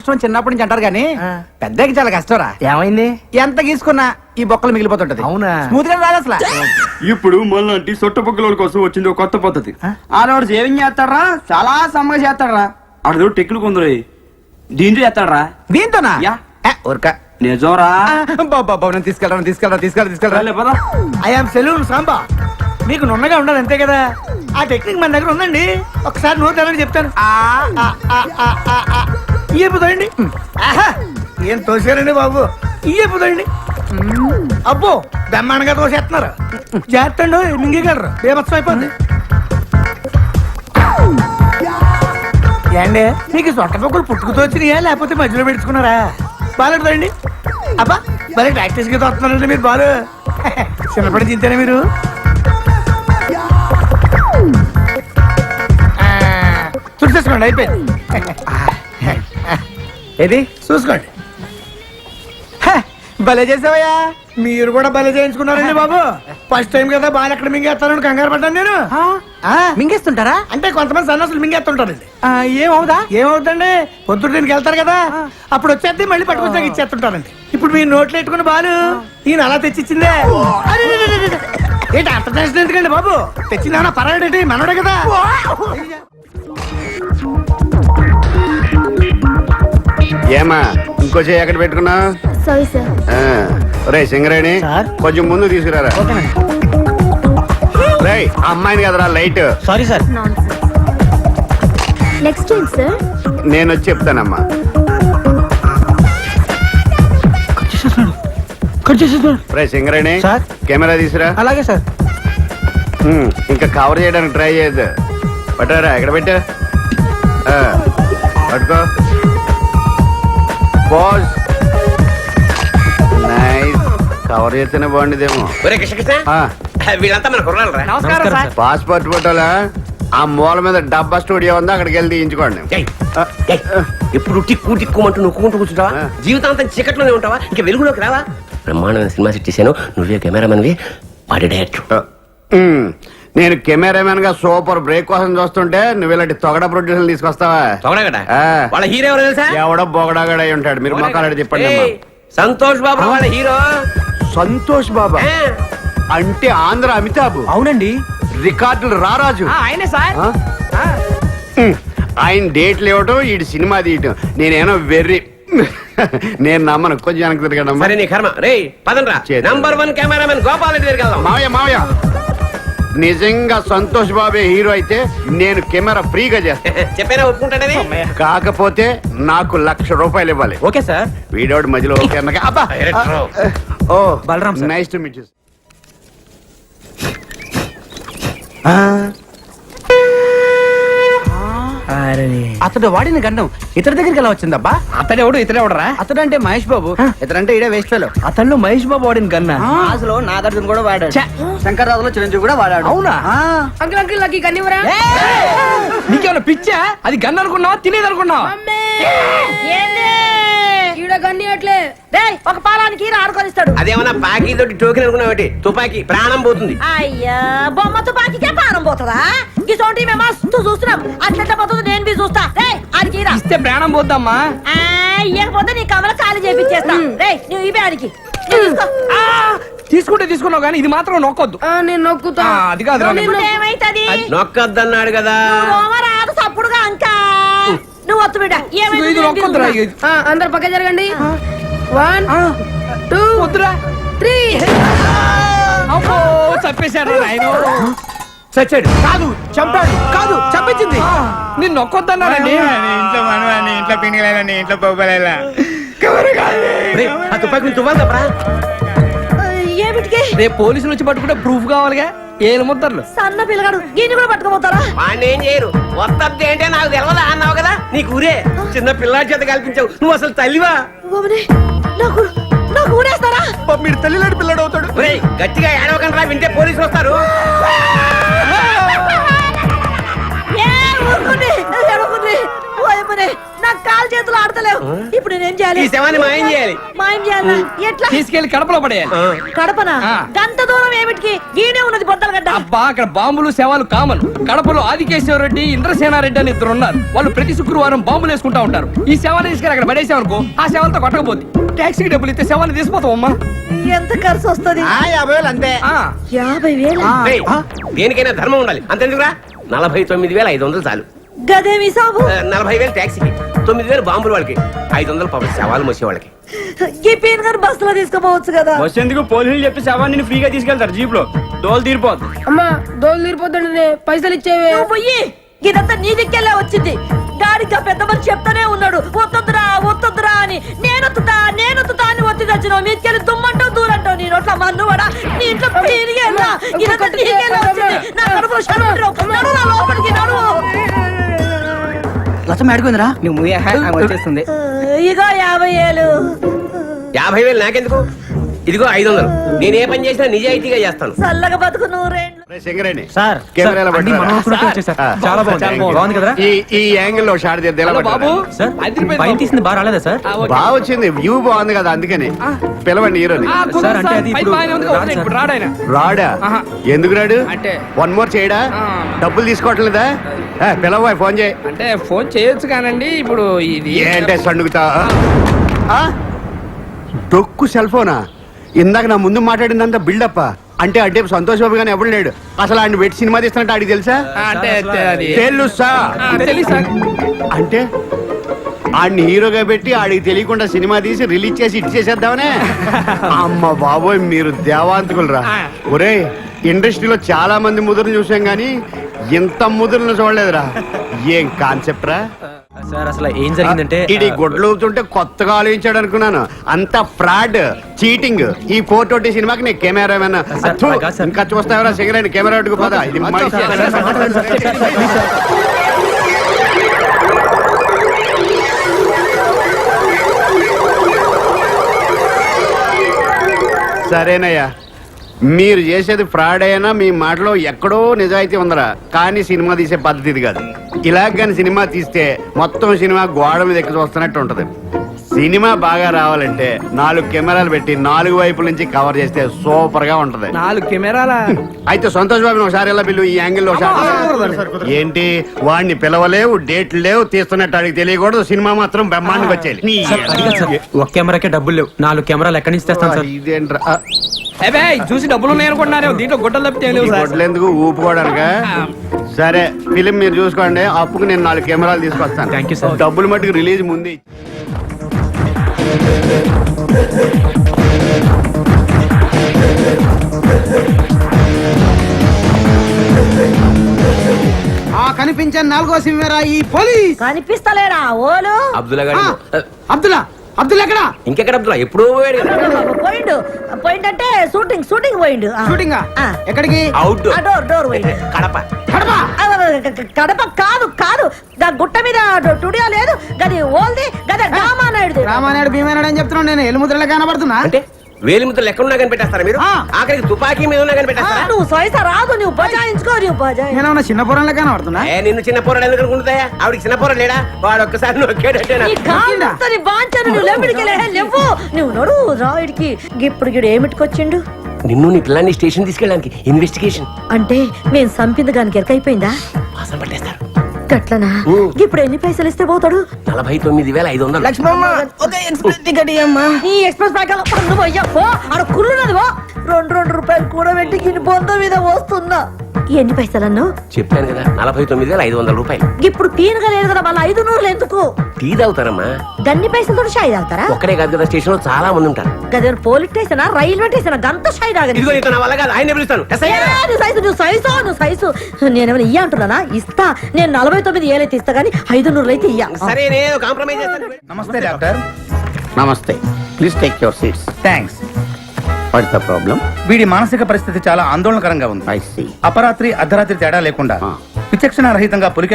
కష్టం చిన్నప్పటి నుంచి అంటారు కానీ పెద్దకి చాలా కష్టంరా. ఏమైంది? ఎంత గీసుకున్నా ఈ బొక్కలు మిగిలిపోతుంటది. అవునా? స్మూత్ గా రాదు అసలు. ఇప్పుడు మళ్ళీ సొట్ట పొక్కల కోసం వచ్చింది ఒక కొత్త పద్ధతి. ఆడవాడు సేవింగ్ చేస్తాడరా, చాలా సమ్మగా చేస్తాడరా. ఆడదో టెక్నిక్ కొందరు దీంతో చేస్తాడరా. దీంతోనా? యా. ఊరక నిజంరా. తీసుకెళ్ళరా. I'm salon Samba. మీకు నున్నగా ఉండాలి అంతే కదా. ఆ టెక్నిక్ మన దగ్గర ఉందండి. ఒకసారి నోరు తెరవని చెప్తాను. ఇయ్యపోతాయండి. ఏం తోసారండి బాబు, ఇయ్యపోతాయండి. అబ్బో బ్రహ్మాండంగా తోసేస్తున్నారు. చేస్తండు మింగగలరు, బేమత్సం అయిపోద్ది. ఏండి మీకు సొట్ట పొక్కులు పుట్టుకుతో వచ్చినాయా లేకపోతే మధ్యలో పెట్టుకున్నారా? బాగాలేదండి. అబ్బా భలే ప్రాక్టీస్ గా తోస్తున్నారండి మీరు. బాలు చిన్నప్పటి చింతేనా మీరు? చూసేసుకోండి, అయిపోయింది. ఏది చూసుకోండి. భలే చేసావయ్యా. మీరు కూడా భలే చేయించుకున్నారండి బాబు. ఫస్ట్ టైం కదా బాగా ఎక్కడ మింగేస్తానని కంగారు పడ్డాను నేను. మింగేస్తుంటారా? అంటే కొంతమంది సన్నాసులు మింగేస్తుంటారండి. ఏమవుదా? ఏమవుతుందండి, పొద్దున్న దీనికి వెళ్తారు కదా, అప్పుడు వచ్చేది మళ్ళీ పట్టుకొచ్చాక ఇచ్చేస్తుంటారండి. ఇప్పుడు మీరు నోట్లు పెట్టుకుని బాలు ఈయన అలా తెచ్చిచ్చిందే. ఏంటి అంత టెన్షన్ ఎందుకండి బాబు? తెచ్చిందా పర్వాలేంటి, మనోడే కదా. ఏమా ఇంకో చేయి ఎక్కడ పెట్టుకున్నా? Sorry sir. రే సింగరేణి కొంచెం ముందు తీసుకురారా. రే అమ్మాయిని కదరా లైట్. Sorry sir. నెక్స్ట్ ఏంటి సార్? నేను వచ్చి చెప్తానమ్మా. రే సింగరేణి కెమెరా తీసురా. అలాగే సార్. ఇంకా కవర్ చేయడానికి ట్రై చేయొద్దు. పట్టారా ఎక్కడ పెట్టా? పట్టుకో. Boss nice. కవర్ చేస్తేనే బాగుండేదేమో. వీళ్ళంతా మన కుర్రాలరా. నమస్కారం సార్. పాస్పోర్ట్ ఫోటోలా ఆ మూల మీద డబ్బా స్టూడియో ఉంది, అక్కడికి వెళ్ళి తీయించుకోండి. ఎప్పుడు టిక్కు టిక్కుమంటూ నొక్కుంటూ కూర్చుంటావా? జీవితాంతం చీకట్లోనే ఉంటావా? ఇంకా వెలుగులోకి రావా? బ్రహ్మాండమైన సినిమా సెట్ చేశాను. నువ్వే కెమెరామెన్వి, వాడి డైరెక్టర్. నేను కెమెరామెన్ గా సూపర్ బ్రేక్ కోసం చూస్తుంటే నువ్వు ఇలాంటి తొగడ ప్రొడ్యూసర్ తీసుకొస్తావా? వాళ్ళ హీరో ఎవరో తెలుసా? ఎవడో బొగడాగడ అయి ఉంటాడు. మీరు మొక్కలు చెప్పండి అమ్మా. సంతోష్ బాబు వాళ్ళ హీరో. సంతోష్ బాబా అంటే ఆంధ్ర అమితాబ్. అవునండి. రికార్డులు రారాజు ఆయనే సార్. ఆయన డేట్లు ఇవ్వటం, ఈ సినిమా తీయటం నేనేమో వెర్రి. నేను నమ్మను. కొంచెం వెనక్కి తిరగడం. సరే నీ కర్మ. రే పదండ్రా. నంబర్ 1 కెమెరామెన్ గోపాల్ రెడ్డి దగ్గరికి వెళ్దాం. మావయ్య మావయ్య నిజంగా సంతోష్ బాబే హీరో అయితే నేను కెమెరా ఫ్రీగా చేస్తాను. చెప్పేనా ఒప్పుకుంటాడని? కాకపోతే నాకు ₹1,00,000 ఇవ్వాలి. Okay sir. వీడోడు మధ్యలో ఓకే అన్నగా. అబ్బా ఓ Balaram sir. Nice to meet you. అతడు వాడిన గండం ఇతడి దగ్గరికి ఎలా వచ్చిందబ్బా? అతడెవడు ఇతడెవడరా? అతడు అంటే మహేష్ బాబు, ఇతడంటే ఇడే వేస్ట్ ఫెలో. అతను మహేష్ బాబు వాడిన గన్నా. అసలు నాగార్జున కూడా వాడాడు, శంకర్రాజులో చిరంజీవి కూడా వాడాడు. అవునా? అంకుల్ అంకుల్ నాకు గన్నివరా? నీకేమైనా పిచ్చా? అది గన్ అనుకున్నావా, తినేది అనుకున్నావా? ఈడ గన్ని అట్లే ఒక పాలానికి ఆడుకొనిస్తాడు. అదేమన్నా బాకీ తోటి టోకెన్ అనుకున్నావు? తుపాకీ ప్రాణం పోతుంది. అయ్యా బొమ్మ తుపాకీకే ప్రాణం పోతుందా? ఇసోంటి మేము మస్తు చూస్తున్నాం. అట్లా పోతుంది, నేను బి చూస్తా. ఆడికి ఇస్తే ప్రాణం పోద్దమ్మా. ఇవ్వకపోతే నీ కమల ఖాళీ చేపించేస్తా. నువ్వు ఇవే ఆడికి తీసుకుంటే తీసుకున్నావు కానీ ఇది మాత్రం నొక్కొద్దు. నేను నొక్కుతా. అది కాదు ఏమైతుంది? నొక్కద్దన్నాడు కదా. రాదు తప్పుడుగా అంకా. నువ్వు వత్తు బిడ్డ. అందరు పక్క జరగండి. 1 2 3. చంపేశాడు ఆయన. చచ్చాడు కాదు, చంపాడు కాదు, చంపించింది. నేను నొక్కొద్దన్నాడండి. ఇంట్లో మనవాణి, ఇంట్లో పిండిలేదని, ఇంట్లో పోగలేలా. ఆ తుపాకీ తువ్వాలి తప్పరా? ఏమిటికి? రేపు పోలీసులు వచ్చి పట్టుకుంటే ప్రూఫ్ కావాలిగా. ఏలు ముద్దర్లు. సన్న పిల్లగాడు దీన్ని కూడా పట్టుకోపోతారా? వాడిని ఏం చేయరు. వస్తద్ది అంటే నాకు తెలవదా అన్నావు కదా. నీకు ఊరే చిన్న పిల్లాడి చేత కల్పించావు. నువ్వు అసలు తల్లివా? నాకు నాకు ఊరేస్తారా? మీరు తల్లిలాంటి పిల్లడు అవుతాడు. గట్టిగా ఏడవకండి, వింటే పోలీసులు వస్తారు. నా నాకు కాలు చేతులు ఆడతలేవు. ఇప్పుడు నేనేం చేయాలి? ఈ శవాన్ని మాయం చేయాలి. మాయం చేయాలా? ఎట్లా? తీసుకెళ్లి కడపలో పడేయాలి. కడపనా? ఆ. గంత దూరం ఏమిటికి? గీనే ఉన్నది బొద్దలగడ్డ. అబ్బా అక్కడ బాంబులు శవాలు కామన్. కడపలో ఆదికేశ్వర రెడ్డి ఇంద్రసేనారెడ్డి అని ఇద్దరు ఉన్నారు. వాళ్ళు ప్రతి శుక్రవారం బాంబులు వేసుకుంటా ఉంటారు. ఈ శవాన్ని తీసుకెళ్ళి అక్కడ పడేసామనుకో ఆ శవాలతో కొట్టకపోతే ట్యాక్సీకి డబ్బులు ఇస్తే శవాన్ని తీసిపోతాం అమ్మా. ఎంత ఖర్చు వస్తుంది? 50,000 అంతే. 50,000. ఏయ్, దేనికైనా ధర్మం ఉండాలి అంతెందుకురా. 49,500 చాలు. గదేమి సాబు? 40,000 ట్యాక్సీకి, 9,000 బాంబులు వాళ్ళకి, 500 పాపం శవాలు మోసే వాళ్ళకి. ఈ పీన్ గారు బస్సులో తీసుకుపోవచ్చు కదా. వచ్చేందుకు పోలీసులు చెప్పి శవాన్ని ఫ్రీగా తీసుకెళ్తారు జీప్ లో. దోలు తీరిపోద్ది. అమ్మా దోలు తీరిపోతుండే పైసలు ఇచ్చేవే. నువ్వు పోయి ఇదంతా నీ దిక్కెళ్ళే వచ్చింది. గాడిగా పెద్ద మనిషి చెప్తానే ఉన్నాడు వద్దొద్దురా వద్దొద్దురా అని. నేనొత్తుతా అని ఒత్తి తెచ్చినావు. మీకెళ్ళి దుమ్మంటావు దూరంటావు. నీ నోట్ల మన్ను కూడా నీ ఇంట్లో పీరిగేళ్ళా. ఇదంతా నీకెళ్ళే వచ్చింది. నా కడుపులో షర్రు నడురా లోపలికి నడువు. లచ్చం ఆడుకుందిరా నువ్వు వచ్చేస్తుంది. ఇగో 50,000. 50,000 నాకెందుకు? ఇదిగో 500. నేను ఏ పని చేసినా నిజాయితీగా చేస్తాను. చల్లగా బతుకు నూరేళ్ళు. సింగరేణి సార్ కెమెరాలో అన్ని పట్టురా. మనం అనుకున్నట్టు వచ్చాయి సార్. ఆ. చాలా బాగుంది. బాగుంది కదరా? ఈ యాంగిల్ లో షాట్ తీద్దాం. ఎలా హలో బాబు పట్టురా? సార్ బయట తీసింది బాగా రాలేదా సార్? బాగా వచ్చింది, వ్యూ బాగుంది కదా, అందుకని పిలవండి హీరోని. సార్, అంటే అది ఇప్పుడు రాదు సార్. రాడాయన రాడా? ఆహా. ఎందుకు రాడు? అంటే- 1 మోర్ చేయడా? ఆ. డబ్బులు తీసుకోవట్లేదా? పిలవ, ఫోన్ చేయి. అంటే ఫోన్ చేయొచ్చు కానండి ఇప్పుడు ఇది ఏంటే సండుగుతా? డొక్కు సెల్ ఫోనా? ఇందాక నా ముందు మాట్లాడిందంత బిల్డప్ అంటే అంటే సంతోష్ బాబు గానీ ఎవడు లేడు. అసలు ఆయన పెట్టి సినిమా తీస్తున్నట్టు ఆడికి తెలుసా? అంటే అది తెలుసా? తెలుసా అంటే ఆడిని హీరోగా పెట్టి ఆడికి తెలియకుండా సినిమా తీసి రిలీజ్ చేసి ఇట్ చేసేద్దామనే. అమ్మ బాబోయ్, మీరు దేవాంతకులరా. ఒరే, ఇండస్ట్రీలో చాలా మంది ముదురుని చూసాం గానీ ఇంత ముదురుని చూడలేదురా. ఏం కాన్సెప్ట్ రా? సార్ అసలు ఏం జరిగిందంటే ఇది గొడ్లు అవుతుంటే కొత్తగా ఆలోచించాడు అనుకున్నాను. అంత ఫ్రాడ్, చీటింగ్. ఈ 420 సినిమాకి నేను కెమెరామెన్. సార్, థు, కాదు సార్. ఇంకా చూస్తావరా సిగరెట్ కెమెరా అడ్డుకు పోదా. ఇది మనిషి. సరేనయ్యా, మీరు చేసేది ఫ్రాడ్ అయినా మీ మాటలో ఎక్కడో నిజాయితీ ఉందరా. కానీ సినిమా తీసే పద్ధతి ఇది కాదు. ఇలాగ కానీ సినిమా తీస్తే మొత్తం సినిమా గోడ మీద ఎక్కి చూస్తున్నట్టు ఉంటది. సినిమా బాగా రావాలంటే 4 కెమెరాలు పెట్టి 4 వైపుల నుంచి కవర్ చేస్తే సూపర్ గా ఉంటది. 4 కెమెరాల అయితే సంతోష్ బాబు ఒకసారి ఎలా పిలువు, ఈ యాంగిల్ లో ఒకసారి. ఏంటి వాడిని పిలవలేవు, డేట్లు లేవు, తీస్తున్నట్టు అడిగి తెలియకూడదు. సినిమా మాత్రం బ్రహ్మాండంగా వచ్చేది. నీ సార్, అది కాదు సార్. ఒక కెమెరాకే డబ్బులు లేవు. 4 కెమెరాలు ఎక్కడి నుంచి తెస్తాను సార్? ఇదేంట్రా? అవే చూసి డబ్బులు ఉన్నాయి అనుకుంటున్నారు. దీంట్లో గుడ్డలు తప్పితే ఏం లేవు సార్. కొట్లేందుకు ఊపుకోవడానిక? సరే, ఫిలిం మీరు చూసుకోండి. అప్పుకు నేను 4 కెమెరాలు తీసుకొస్తాను. Thank you, sir. డబ్బులు మట్టుకు రిలీజ్ ముందు. కనిపించే 4వ సింహరా ఈ పోలీస్. కనిపిస్తలేరా ఓలు? అబ్దుల్లా గారు అబ్దుల్లా ఎక్కడ? ఇంకెక్కడ అబ్దుల్లా? ఎప్పుడో పోయాడు కదా. పోయిండు. పోయిండంటే షూటింగ్ పోయిండు. షూటింగా? ఆ. ఎక్కడికి? అవుట్ డోర్ పోయిండు. కడప. కడప. కడప కాదు దా గుట్ట మీద స్టూడియో లేదు గది ఓల్ది గద రామానాయుడు. రామానాయుడు భీమానాయుడు అని చెప్తున్నాను నేను. ఎలుముద్రలా కనబడుతున్నా? అంటే వేలి ముద్దలు ఎక్కడ ఉన్నా కనిపెట్టేస్తారా మీరు? ఆ. ఆఖరికి తుపాకీ మీద ఉన్నా కనిపెట్టేస్తారా? నువ్వు సైస రాదు, నువ్వు బజాయించుకో, నువ్వు బజాయి. నేనేమన్నా చిన్న పొరంలో కనబడుతున్నా? ఏ, నిన్ను చిన్న పోరాడు ఎందుకు అనుకుంటాయా? ఆవిడకి చిన్న పోరాడు లేడా? వాడు ఒక్కసారి నొక్కాడంటే నీ కాళ్ళని బాంచను, నువ్వు లెంబడికి లేవు. నువ్వు నడు రాయుడికి. ఇప్పుడు గిడు ఏమిటికొచ్చిండు? నిన్ను నీ పిల్లాన్ని స్టేషన్ తీసుకెళ్ళడానికి ఇన్వెస్టిగేషన్. అంటే మేము సంపింది గానికి ఎరకైపోయిందా? వాసన పట్టేస్తారు. గట్లనా? ఇప్పుడు ఎన్ని పైసలు ఇస్తే పోతాడు? 49,500. లక్ష్మమ్మ ఒక ఎక్స్ప్రెస్ టికెట్ ఇయ్యమ్మా. నీ ఎక్స్ప్రెస్ బ్యాగ్ పన్ను అయ్యా పో. ఆడ కుళ్ళున్నది పో. 2 రూపాయలు కూడా పెట్టి గిని బొంద మీద వస్తున్నా. ఎన్ని పైసలన్ను? చెప్పాను కదా, 49,500 రూపాయలు. ఇప్పుడు పీనుగా లేదు కదా, మళ్ళీ 500 ఎందుకు? టీ తాగుతారమ్మా. గన్ని పైసలతో షాయి తాగుతారా? ఒక్కడే కాదు కదా, స్టేషన్ లో చాలా మంది ఉంటారు. గదే పోలీస్ స్టేషన్ రైల్వే స్టేషన్ గంత షాయి తాగని. ఇదిగో ఇక నా వల్ల కాదు, ఆయన పిలుస్తాను. ఎస్ఐ గారు. నువ్వు సైజు నేనేమైనా ఇయ్య అంటున్నానా? ఇస్తా. నేను 49 ఏలైతే ఇస్తా గానీ 500 అయితే ఇయ్య. సరే, నేను కాంప్రమైజ్ చేస్తాను. నమస్తే డాక్టర్. నమస్తే, please take your seats. Thanks. What's the problem? వీడి మానసిక పరిస్థితి చాలా ఆందోళనకరంగా ఉంది. I see. అపరాత్రి అర్ధరాత్రి తేడా లేకుండా విచక్షణ రహితంగా పులికే